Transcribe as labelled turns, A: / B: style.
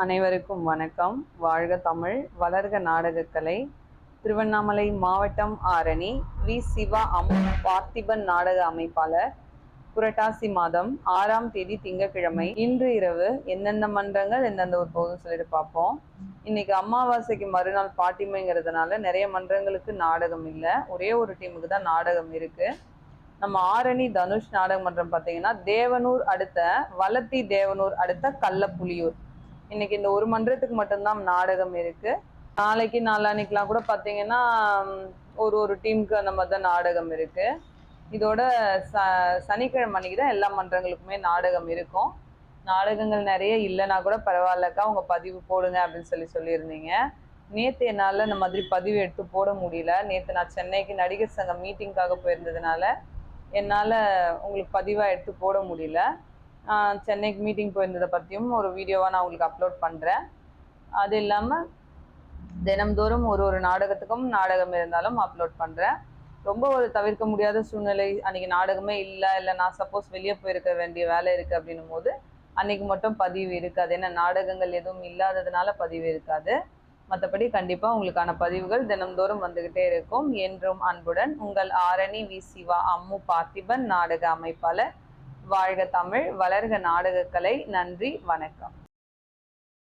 A: அனைவருக்கும் வணக்கம். வாழ்க தமிழ், வளர்க நாடகக்கலை. திருவண்ணாமலை மாவட்டம் ஆரணி வி. சிவா பார்த்திபன் நாடக அமைப்பாளர். புரட்டாசி மாதம் 6ஆம் தேதி திங்கட்கிழமை இன்று இரவு எந்தெந்த மன்றங்கள் எந்தெந்த ஒரு போதும் சொல்லிட்டு பார்ப்போம். இன்னைக்கு அமாவாசைக்கு மறுநாள் பாட்டிமைங்கிறதுனால நிறைய மன்றங்களுக்கு நாடகம் இல்லை, ஒரே ஒரு டீமுக்கு தான் நாடகம் இருக்கு. நம்ம ஆரணி தனுஷ் நாடக மன்றம் பார்த்தீங்கன்னா தேவனூர் அடுத்த வளத்தி தேவனூர் அடுத்த கள்ளப்புலியூர். இன்னைக்கு இந்த ஒரு மன்றத்துக்கு மட்டும்தான் நாடகம் இருக்கு. நாளைக்கு நாளான்னைக்கெல்லாம் கூட பார்த்தீங்கன்னா ஒரு டீமுக்கு அந்த மாதிரி தான் நாடகம் இருக்கு. இதோட சனிக்கிழமை அன்னைக்கு தான் எல்லா மன்றங்களுக்குமே நாடகம் இருக்கும். நாடகங்கள் நிறைய இல்லைன்னா கூட பரவாயில்லக்கா உங்க பதிவு போடுங்க அப்படின்னு சொல்லியிருந்தீங்க. நேற்று என்னால் இந்த மாதிரி பதிவு எடுத்து போட முடியல. நேற்று நான் சென்னைக்கு நடிகர் சங்கம் மீட்டிங்காக போயிருந்ததுனால என்னால் உங்களுக்கு பதிவாக எடுத்து போட முடியல. சென்னைக்கு மீட்டிங் போயிருந்ததை பற்றியும் ஒரு வீடியோவாக நான் உங்களுக்கு அப்லோட் பண்ணுறேன். அது இல்லாமல் தினம்தோறும் ஒரு நாடகத்துக்கும் நாடகம் இருந்தாலும் அப்லோட் பண்ணுறேன். ரொம்ப ஒரு தவிர்க்க முடியாத சூழ்நிலை, அன்றைக்கி நாடகமே இல்லை நான் சப்போஸ் வெளியே போயிருக்க வேண்டிய வேலை இருக்குது அப்படின்னும் போது அன்றைக்கி மட்டும் பதிவு இருக்காது. ஏன்னா நாடகங்கள் எதுவும் இல்லாததுனால பதிவு இருக்காது. மற்றபடி கண்டிப்பாக உங்களுக்கான பதிவுகள் தினம்தோறும் வந்துக்கிட்டே இருக்கும். என்றும் அன்புடன் உங்கள் ஆரணி வி. சிவா பார்த்திபன் நாடக அமைப்பாளர். வாழ்க தமிழ், வளர்க நாடகக்கலை. நன்றி, வணக்கம்.